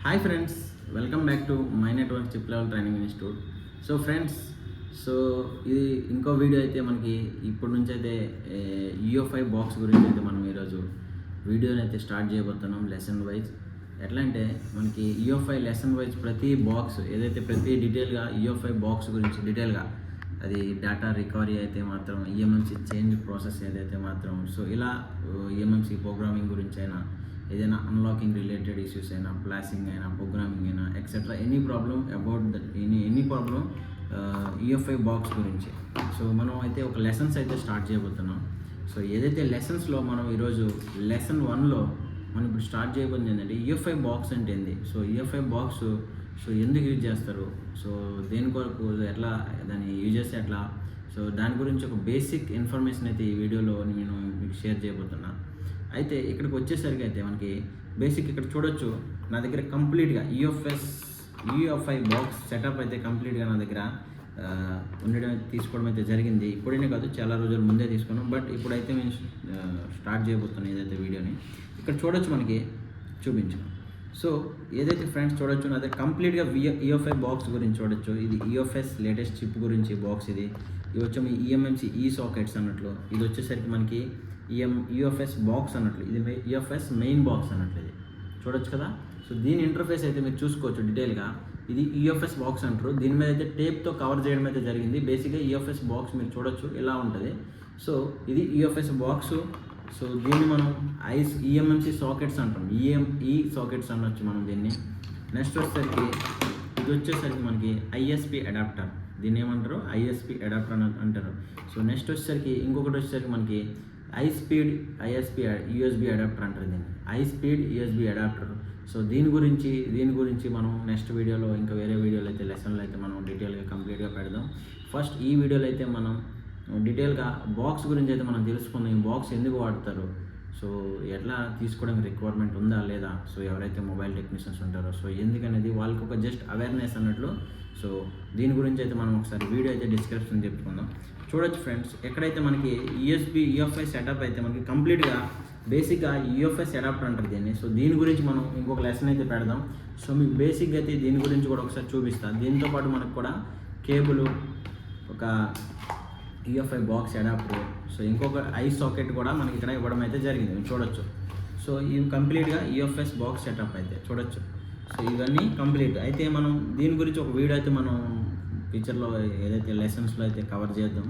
Hi friends, welcome back to Mynetwork Chiplevel training institute. So friends, ఇది ఇంకో video అయితే మనకి ఇప్పటి నుంచి అయితే UFI బాక్స్ గురించి అయితే మనం ఈరోజు వీడియోని అయితే స్టార్ట్ చేయబోతున్నాం. లెసన్ వైజ్ ఎట్లా అంటే మనకి UFI లెసన్ వైజ్ ప్రతి బాక్స్ ఏదైతే ప్రతి డీటెయిల్గా UFI బాక్స్ గురించి డీటెయిల్గా అది డేటా రికవరీ అయితే మాత్రం EMMC చేంజ్ ప్రాసెస్ ఏదైతే మాత్రం ఇలా EMMC ప్రోగ్రామింగ్ గురించి అయినా ఏదైనా అన్లాకింగ్ రిలేటెడ్ ఇష్యూస్ అయినా ప్లాసింగ్ అయినా ప్రోగ్రామింగ్ అయినా etcetera any problem about that any problem UFI box గురించి మనం అయితే ఒక లెసన్స్ అయితే స్టార్ట్ చేయబోతున్నాం. ఏదైతే లెసన్స్లో మనం ఈరోజు లెసన్ 1లో మనం ఇప్పుడు స్టార్ట్ చేయబోతుంది ఏంటంటే UFI బాక్స్ అంటే ఏంది, UFI బాక్స్ ఎందుకు యూజ్ చేస్తారు, దేని కొరకు, ఎట్లా దాన్ని యూజ్ చేస్తే ఎట్లా, దాని గురించి ఒక బేసిక్ ఇన్ఫర్మేషన్ అయితే ఈ వీడియోలో నేను మీకు షేర్ చేయబోతున్నా. అయితే ఇక్కడికి వచ్చేసరికి అయితే మనకి బేసిక్ ఇక్కడ చూడొచ్చు, నా దగ్గర కంప్లీట్గా UFI బాక్స్ సెటప్ అయితే కంప్లీట్గా నా దగ్గర తీసుకోవడం అయితే జరిగింది. ఇప్పుడైనా కాదు, చాలా రోజుల ముందే తీసుకున్నాం, బట్ ఇప్పుడైతే నేను స్టార్ట్ చేయబోతున్నాను ఏదైతే వీడియోని. ఇక్కడ చూడొచ్చు, మనకి చూపించాను. ఏదైతే ఫ్రెండ్స్ చూడొచ్చు, నా దగ్గర కంప్లీట్గా UFI బాక్స్ గురించి చూడొచ్చు. ఇది UFS లేటెస్ట్ చిప్ గురించి బాక్స్. ఇది వచ్చి మీ EMMC సాకెట్స్ అన్నట్లు. ఇది వచ్చేసరికి మనకి UFS బాక్స్ అన్నట్లు, ఇది UFS మెయిన్ బాక్స్ అన్నట్లు. ఇది చూడొచ్చు కదా. దీని ఇంటర్ఫేస్ అయితే మీరు చూసుకోవచ్చు డీటెయిల్గా. ఇది UFS బాక్స్ అంటారు. దీని మీద అయితే టేప్తో కవర్ చేయడం అయితే జరిగింది. బేసిక్గా UFS బాక్స్ మీరు చూడొచ్చు ఇలా ఉంటుంది. ఇది UFS బాక్స్. దీన్ని మనం EMMC సాకెట్స్ అంటాం, ఈ సాకెట్స్ అనొచ్చు మనం దీన్ని. నెక్స్ట్ వచ్చేసరికి ఇది వచ్చేసరికి మనకి ISP అడాప్టర్, దీన్ని ఏమంటారు ISP అడాప్టర్ అని అంటారు. నెక్స్ట్ వచ్చేసరికి ఇంకొకటి వచ్చేసరికి మనకి హై స్పీడ్ USB అడాప్టర్ అంటారు దీన్ని, హై స్పీడ్ USB అడాప్టర్. దీని గురించి మనం నెక్స్ట్ వీడియోలో, ఇంకా వేరే వీడియోలో అయితే లెసన్లో అయితే మనం డీటెయిల్గా కంప్లీట్గా పెడదాం. ఫస్ట్ ఈ వీడియోలో అయితే మనం డీటెయిల్గా బాక్స్ గురించి అయితే మనం తెలుసుకుందాం. ఈ బాక్స్ ఎందుకు వాడతారు, ఎట్లా తీసుకోవడానికి రిక్వైర్మెంట్ ఉందా లేదా, ఎవరైతే మొబైల్ టెక్నీషియన్స్ ఉంటారో ఎందుకనేది వాళ్ళకి ఒక జస్ట్ అవేర్నెస్ అన్నట్లు. దీని గురించి అయితే మనం ఒకసారి వీడియో అయితే డిస్క్రిప్షన్ చెప్పుకుందాం. చూడొచ్చు ఫ్రెండ్స్, ఎక్కడైతే మనకి UFI సెటప్ అయితే మనకి కంప్లీట్గా బేసిక్గా UFS అడాప్టర్ అంటారు దీన్ని. దీని గురించి మనం ఇంకొక లెసన్ అయితే పెడదాం. మీకు బేసిక్గా అయితే దీని గురించి కూడా ఒకసారి చూపిస్తాను. దీంతోపాటు మనకు కూడా కేబుల్, ఒక UFI బాక్స్ అడాప్టర్, ఇంకొక సాకెట్ కూడా మనకి ఇక్కడ ఇవ్వడం అయితే జరిగింది, మీరు చూడొచ్చు. ఇవి కంప్లీట్గా UFS బాక్స్ సెటప్ అయితే చూడొచ్చు. ఇవన్నీ కంప్లీట్ అయితే మనం దీని గురించి ఒక వీడియో అయితే మనం ఫ్యూచర్లో ఏదైతే లెసన్స్లో అయితే కవర్ చేద్దాం.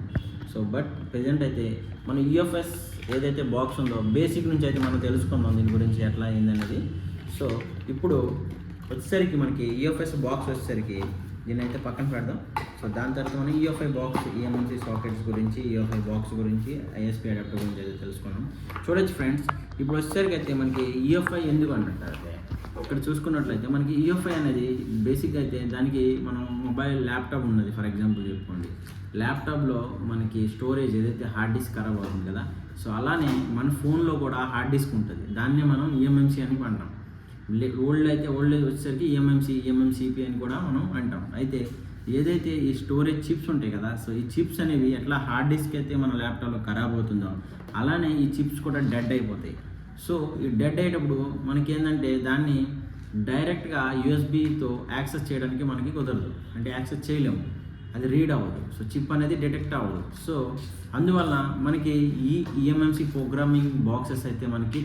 బట్ ప్రజెంట్ అయితే మన UFS ఏదైతే బాక్స్ ఉందో బేసిక్ నుంచి అయితే మనం తెలుసుకుందాం దీని గురించి ఎట్లా అయిందనేది. ఇప్పుడు వచ్చేసరికి మనకి UFS బాక్స్ వచ్చేసరికి దీన్ని అయితే పక్కన పెడదాం. దాని తర్వాత మనం UFI బాక్స్, EMMC సాకెట్స్ గురించి, UFI బాక్స్ గురించి, ISP అడాప్టర్ గురించి అయితే తెలుసుకున్నాం. చూడొచ్చు ఫ్రెండ్స్, ఇప్పుడు వచ్చేసరికి అయితే మనకి UFI ఎందుకు అంటారు, ఇక్కడ చూసుకున్నట్లయితే మనకి UFI అనేది బేసిక్గా అయితే దానికి మనం మొబైల్ ల్యాప్టాప్ ఉన్నది ఫర్ ఎగ్జాంపుల్ చెప్పుకోండి. ల్యాప్టాప్లో మనకి స్టోరేజ్ ఏదైతే హార్డ్ డిస్క్ ఖరాబ్ అవుతుంది కదా, అలానే మన ఫోన్లో కూడా హార్డ్ డిస్క్ ఉంటుంది. దాన్నే మనం EMMC అని అంటాం. ఓల్డ్ వచ్చేసరికి EMMCP అని కూడా మనం అంటాం. అయితే ఏదైతే ఈ స్టోరేజ్ చిప్స్ ఉంటాయి కదా, ఈ చిప్స్ అనేవి ఎట్లా హార్డ్ డిస్క్ అయితే మన ల్యాప్టాప్లో ఖరాబ్ అవుతుందో అలానే ఈ చిప్స్ కూడా డెడ్ అయిపోతాయి. ఈ డెడ్ అయ్యేటప్పుడు మనకి ఏంటంటే దాన్ని డైరెక్ట్గా USBతో యాక్సెస్ చేయడానికి మనకి కుదరదు, అంటే యాక్సెస్ చేయలేము, అది రీడ్ అవ్వదు. చిప్ అనేది డిటెక్ట్ అవ్వదు. అందువల్ల మనకి ఈ EMMC ప్రోగ్రామింగ్ బాక్సెస్ అయితే మనకి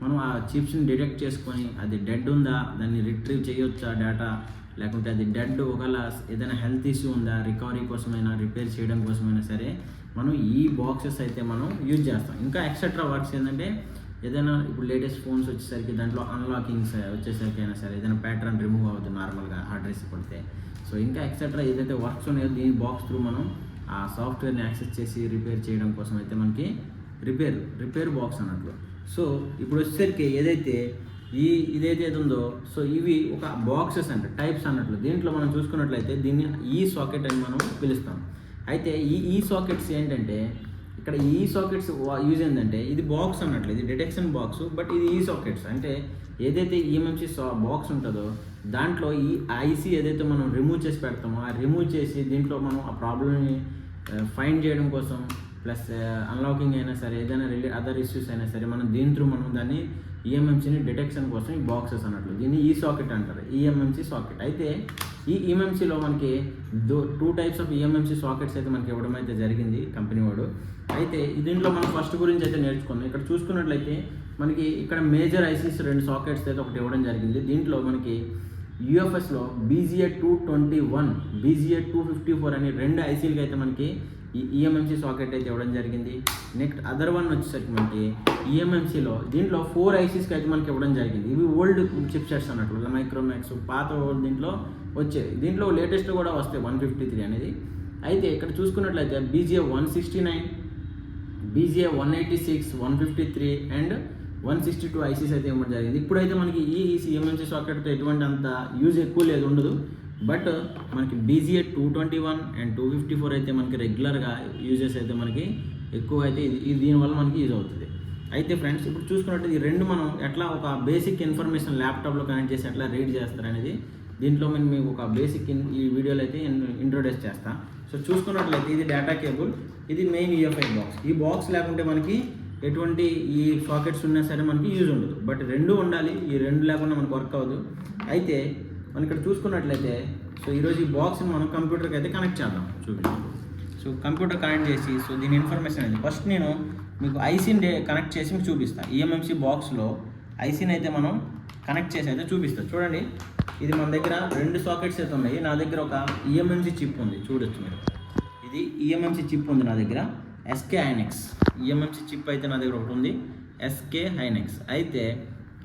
మనం ఆ చిప్స్ని డిటెక్ట్ చేసుకొని అది డెడ్ ఉందా, దాన్ని రిట్రీవ్ చేయొచ్చా డేటా, లేకపోతే అది డెడ్ ఒకవేళ ఏదైనా హెల్త్ ఇష్యూ ఉందా, రికవరీ కోసమైనా రిపేర్ చేయడం కోసమైనా సరే మనం ఈ బాక్సెస్ అయితే మనం యూజ్ చేస్తాం. ఇంకా ఎక్సెట్రా వర్క్స్ ఏంటంటే ఏదైనా ఇప్పుడు లేటెస్ట్ ఫోన్స్ వచ్చేసరికి దాంట్లో అన్లాకింగ్స్ వచ్చేసరికి అయినా సరే ఏదైనా ప్యాటర్న్ రిమూవ్ అవుతుంది నార్మల్గా హార్డ్ డిస్క్ పడితే. ఇంకా ఎక్సెట్రా ఏదైతే వర్క్స్ ఉన్నాయో దీని బాక్స్ త్రూ మనం ఆ సాఫ్ట్వేర్ని యాక్సెస్ చేసి రిపేర్ చేయడం కోసం అయితే మనకి రిపేర్ బాక్స్ అన్నట్లు. ఇప్పుడు వచ్చేసరికి ఏదైతే ఇదైతే ఉందో ఇవి ఒక బాక్సెస్ అంటే టైప్స్ అన్నట్లు. దీంట్లో మనం చూసుకున్నట్లయితే దీన్ని సాకెట్ అని మనం పిలుస్తాం. అయితే ఈ సాకెట్స్ ఏంటంటే ఇక్కడ సాకెట్స్ యూజ్ ఏంటంటే ఇది బాక్స్ అన్నట్లు, ఇది డిటెక్షన్ బాక్స్, బట్ ఇది సాకెట్స్ అంటే ఏదైతే EMMC బాక్స్ ఉంటుందో దాంట్లో ఈ IC ఏదైతే మనం రిమూవ్ చేసి పెడతామో ఆ రిమూవ్ చేసి దీంట్లో మనం ఆ ప్రాబ్లమ్ని ఫైండ్ చేయడం కోసం ప్లస్ అన్లాకింగ్ అయినా సరే ఏదైనా అదర్ ఇష్యూస్ అయినా సరే మనం దీని త్రూ మనం దాన్ని ఈఎంఎంసీని డిటెక్షన్ కోసం ఈ బాక్సెస్ అన్నట్లు, దీన్ని ఈ సాకెట్ అంటారు, ఈఎంఎంసీ సాకెట్. అయితే ఈ ఈఎంఎంసీలో మనకి 2 టైప్స్ ఆఫ్ ఈఎంఎంసీ సాకెట్స్ అయితే మనకి ఇవ్వడం అయితే జరిగింది కంపెనీ వాడు. అయితే దీంట్లో మనం ఫస్ట్ గురించి అయితే నేర్చుకుందాం. ఇక్కడ చూసుకున్నట్లయితే మనకి ఇక్కడ మేజర్ ఐసీస్ 2 సాకెట్స్ అయితే ఒకటి ఇవ్వడం జరిగింది. దీంట్లో మనకి యూఎఫ్ఎస్లో BGA 221, BGA 254 అని 2 ఐసీలకి అయితే మనకి ఈ ఈఎంఎంసీ సాకెట్ అయితే ఇవ్వడం జరిగింది. నెక్స్ట్ అదర్ వన్ వచ్చేసరికి మనకి ఈఎంఎంసీలో దీంట్లో 4 ఐసీస్కి అయితే మనకి ఇవ్వడం జరిగింది. ఇవి ఓల్డ్ చిప్ సెట్స్ అన్నట్లు, మైక్రోమాక్స్ పాత దీంట్లో వచ్చేది. దీంట్లో లేటెస్ట్ కూడా వస్తాయి 153 అనేది. అయితే ఇక్కడ చూసుకున్నట్లయితే BGA 169, BGA 186, 153 అండ్ 162 ఐసీస్ అయితే ఇవ్వడం జరిగింది. ఇప్పుడైతే మనకి ఈ ఈఎంఎంసీ సాకెట్తో ఎటువంటి అంత యూజ్ ఎక్కువ లేదు, ఉండదు. బట్ మనకి BGA 221 అండ్ 254 అయితే మనకి రెగ్యులర్గా యూజెస్ అయితే మనకి ఎక్కువ అయితే ఇది దీనివల్ల మనకి యూజ్ అవుతుంది. అయితే ఫ్రెండ్స్ ఇప్పుడు చూసుకున్నట్టు ఈ 2 మనం ఎట్లా ఒక బేసిక్ ఇన్ఫర్మేషన్ ల్యాప్టాప్లో కనెక్ట్ చేసి ఎట్లా రీడ్ చేస్తారనేది దీంట్లో మీకు ఒక బేసిక్ ఈ వీడియోలో అయితే ఇంట్రొడ్యూస్ చేస్తాను. సో చూసుకున్నట్లయితే ఇది డేటా కేబుల్, ఇది మెయిన్ యూఎఫ్ఐ బాక్స్. ఈ బాక్స్ లేకుంటే మనకి ఎటువంటి ఈ సాకెట్స్ ఉన్నా సరే మనకి యూజ్ ఉండదు. బట్ 2 ఉండాలి, ఈ 2 లేకుండా మనకు వర్క్ అవ్వదు. అయితే మనం ఇక్కడ చూసుకున్నట్లయితే సో ఈరోజు ఈ బాక్స్ని మనం కంప్యూటర్కి అయితే కనెక్ట్ చేద్దాం, చూపించాం. సో కంప్యూటర్ కనెక్ట్ చేసి సో దీని ఇన్ఫర్మేషన్ అనేది ఫస్ట్ నేను మీకు ఐసీని కనెక్ట్ చేసి మీకు చూపిస్తాను. ఈఎంఎంసీ బాక్స్లో ఐసీని అయితే మనం కనెక్ట్ చేసి అయితే చూపిస్తాం. చూడండి, ఇది మన దగ్గర 2 సాకెట్స్ అయితే ఉన్నాయి. నా దగ్గర ఒక ఈఎంఎంసీ చిప్ ఉంది, చూడొచ్చు మీరు. ఇది ఈఎంఎంసీ చిప్ ఉంది నా దగ్గర, SK Hynix ఈఎంఎంసీ చిప్ అయితే నా దగ్గర ఒకటి ఉంది, SK Hynix. అయితే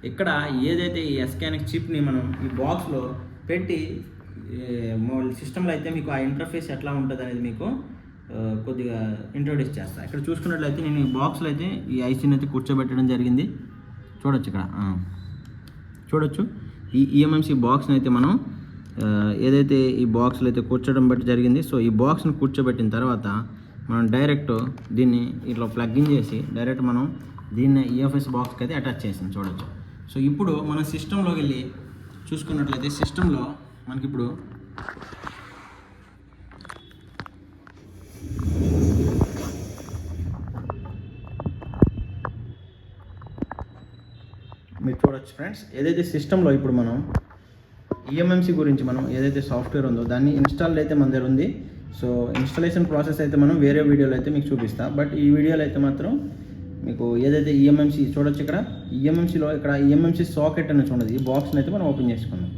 ఇక్కడ ఏదైతే ఈ SK Hynix చిప్ని మనం ఈ బాక్స్లో పెట్టి సిస్టంలో అయితే మీకు ఆ ఇంటర్ఫేస్ ఎట్లా ఉంటుంది అనేది మీకు కొద్దిగా ఇంట్రొడ్యూస్ చేస్తాను. ఇక్కడ చూసుకున్నట్లయితే నేను ఈ బాక్స్లో అయితే ఈ ఐసీని అయితే కూర్చోబెట్టడం జరిగింది. చూడొచ్చు, ఇక్కడ చూడొచ్చు ఈ ఈఎంఎంసీ బాక్స్ని అయితే మనం ఏదైతే ఈ బాక్స్లో అయితే కూర్చోవడం బట్టి జరిగింది. సో ఈ బాక్స్ని కూర్చోబెట్టిన తర్వాత మనం డైరెక్ట్ దీన్ని ఇట్లా ప్లగ్ ఇన్ చేసి డైరెక్ట్ మనం దీన్ని ఈఎఫ్ఎస్ బాక్స్కి అయితే అటాచ్ చేసాం, చూడొచ్చు. సో ఇప్పుడు మన సిస్టంలోకి వెళ్ళి చూసుకున్నట్లయితే సిస్టంలో మనకి ఇప్పుడు మీరు చూడొచ్చు ఫ్రెండ్స్, ఏదైతే సిస్టంలో ఇప్పుడు మనం ఈఎంఎంసీ గురించి మనం ఏదైతే సాఫ్ట్వేర్ ఉందో దాన్ని ఇన్స్టాల్ అయితే మన దగ్గర ఉంది. సో ఇన్స్టాలేషన్ ప్రాసెస్ అయితే మనం వేరే వీడియోలో అయితే మీకు చూపిస్తాం. బట్ ఈ వీడియోలో అయితే మాత్రం మీకు ఏదైతే ఈఎంఎంసీ చూడొచ్చు, ఇక్కడ ఈఎంఎంసీలో ఇక్కడ ఈఎంఎంసీ సాకెట్ అని చూడదు, ఈ బాక్స్ని అయితే మనం ఓపెన్ చేసుకున్నాం.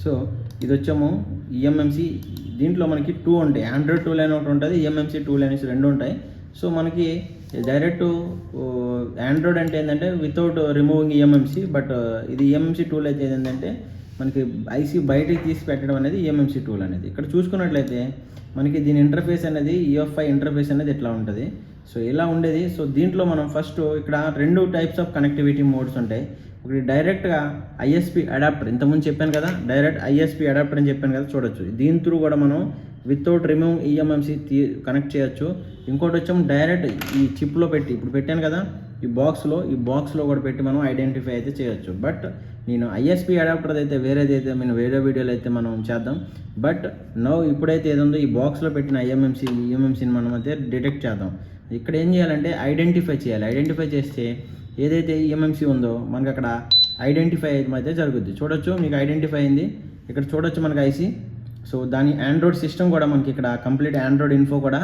సో ఇది వచ్చాము ఈఎంఎంసీ. దీంట్లో మనకి 2 ఉంటాయి, ఆండ్రాయిడ్ టూల్ అని ఒకటి ఉంటుంది, ఈఎంఎంసీ టూల్ అనేసి 2 ఉంటాయి. సో మనకి డైరెక్ట్ ఆండ్రాయిడ్ అంటే ఏంటంటే వితౌట్ రిమూవింగ్ ఈఎంఎంసీ, బట్ ఇది ఈఎంఎంసీ టూల్ అయితే ఏంటంటే మనకి ఐసీ బయటికి తీసి పెట్టడం అనేది ఈఎంఎంసీ టూల్ అనేది. ఇక్కడ చూసుకున్నట్లయితే మనకి దీని ఇంటర్ఫేస్ అనేది యూఎఫ్ఐ ఇంటర్ఫేస్ అనేది ఎట్లా ఉంటుంది, సో ఇలా ఉండేది. సో దీంట్లో మనం ఫస్ట్ ఇక్కడ 2 టైప్స్ ఆఫ్ కనెక్టివిటీ మోడ్స్ ఉంటాయి. ఒకటి డైరెక్ట్గా ఐఎస్పి అడాప్టర్, ఇంతకుముందు చెప్పాను కదా, డైరెక్ట్ ఐఎస్పి అడాప్టర్ అని చెప్పాను కదా, చూడొచ్చు. దీని త్రూ కూడా మనం వితౌట్ రిమూవ్ ఈఎంఎంసీ కనెక్ట్ చేయొచ్చు. ఇంకోటి వచ్చాము డైరెక్ట్ ఈ చిప్లో పెట్టి, ఇప్పుడు పెట్టాను కదా ఈ బాక్స్లో కూడా పెట్టి మనం ఐడెంటిఫై అయితే చేయొచ్చు. బట్ నేను ఐఎస్పి అడాప్టర్ అయితే వేరేదైతే నేను వేరే వీడియోలో అయితే మనం చేద్దాం. బట్ ఇప్పుడైతే ఏదుందో ఈ బాక్స్లో పెట్టిన ఈఎంఎంసీని మనం అయితే డిటెక్ట్ చేద్దాం. ఇక్కడ ఏం చేయాలంటే ఐడెంటిఫై చేయాలి. ఐడెంటిఫై చేస్తే ఏదైతే ఈఎంఎంసీ ఉందో మనకి అక్కడ ఐడెంటిఫై అయితే జరుగుద్ది. చూడొచ్చు, మీకు ఐడెంటిఫై అయింది, ఇక్కడ చూడొచ్చు మనకి ఐసీ. సో దాని ఆండ్రాయిడ్ సిస్టమ్ కూడా మనకి ఇక్కడ కంప్లీట్ ఆండ్రాయిడ్ ఇన్ఫో కూడా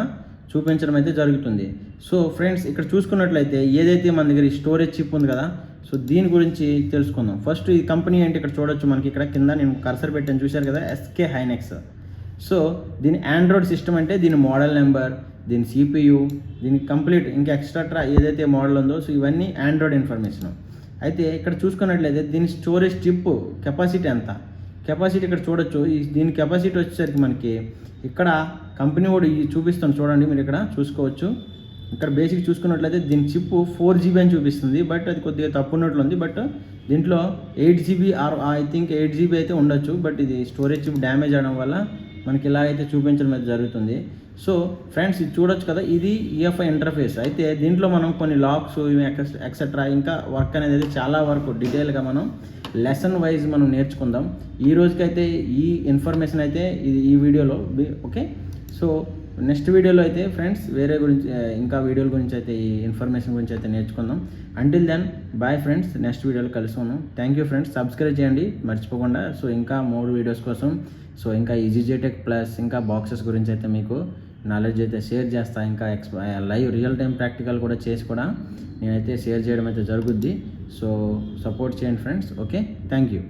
చూపించడం అయితే జరుగుతుంది. సో ఫ్రెండ్స్ ఇక్కడ చూసుకున్నట్లయితే ఏదైతే మన దగ్గర ఈ స్టోరేజ్ చిప్ ఉంది కదా, సో దీని గురించి తెలుసుకుందాం. ఫస్ట్ ఈ కంపెనీ ఏంటి ఇక్కడ చూడొచ్చు, మనకి ఇక్కడ కింద నేను కర్సర్ పెట్టాను, చూశారు కదా, SK Hynix. సో దీని ఆండ్రాయిడ్ సిస్టమ్ అంటే దీని మోడల్ నెంబర్, దీని CPU, దీని కంప్లీట్ ఇంకా ఎక్స్ట్రా ఏదైతే మోడల్ ఉందో, సో ఇవన్నీ ఆండ్రాయిడ్ ఇన్ఫర్మేషన్. అయితే ఇక్కడ చూసుకున్నట్లయితే దీని స్టోరేజ్ చిప్ కెపాసిటీ ఎంత, కెపాసిటీ ఇక్కడ చూడొచ్చు. దీని కెపాసిటీ వచ్చేసరికి మనకి ఇక్కడ కంపెనీ కూడా చూపిస్తాను, చూడండి మీరు ఇక్కడ చూసుకోవచ్చు. ఇక్కడ బేసిక్ చూసుకున్నట్లయితే దీని చిప్ 4GB అని చూపిస్తుంది, బట్ అది కొద్దిగా తప్పు ఉన్నట్లు ఉంది. బట్ దీంట్లో 8GB are I think 8GB అయితే ఉండొచ్చు. బట్ ఇది స్టోరేజ్ చిప్ డ్యామేజ్ అవడం వల్ల మనకి ఇలా అయితే చూపించడం అయితే జరుగుతుంది. సో ఫ్రెండ్స్ ఇది చూడొచ్చు కదా, ఇది ఈఎఫ్ఐ ఇంటర్ఫేస్. అయితే దీంట్లో మనం కొన్ని లాక్స్ ఎక్సెట్రా ఇంకా వర్క్ అనేది చాలా వరకు డీటెయిల్గా మనం లెసన్ వైజ్ మనం నేర్చుకుందాం. ఈ రోజుకైతే ఈ ఇన్ఫర్మేషన్ అయితే ఈ వీడియోలో ఓకే. సో నెక్స్ట్ వీడియోలో అయితే ఫ్రెండ్స్ వేరే గురించి ఇంకా వీడియోల గురించి అయితే ఈ ఇన్ఫర్మేషన్ గురించి అయితే నేర్చుకుందాం. Until then bye friends, next వీడియోలో కలుసుకుందాం. థ్యాంక్ యూ ఫ్రెండ్స్, సబ్స్క్రైబ్ చేయండి మర్చిపోకుండా. సో ఇంకా 3 వీడియోస్ కోసం సో ఇంకా ఈజీజేటెక్ ప్లస్ ఇంకా బాక్సెస్ గురించి అయితే మీకు నాలెడ్జ్ అయితే షేర్ చేస్తా. ఇంకా లైవ్ రియల్ టైం ప్రాక్టికల్ కూడా చేసి కూడా నేనైతే షేర్ చేయడం అయితే జరుగుద్ది. సో సపోర్ట్ చేయండి ఫ్రెండ్స్. Okay, thank you.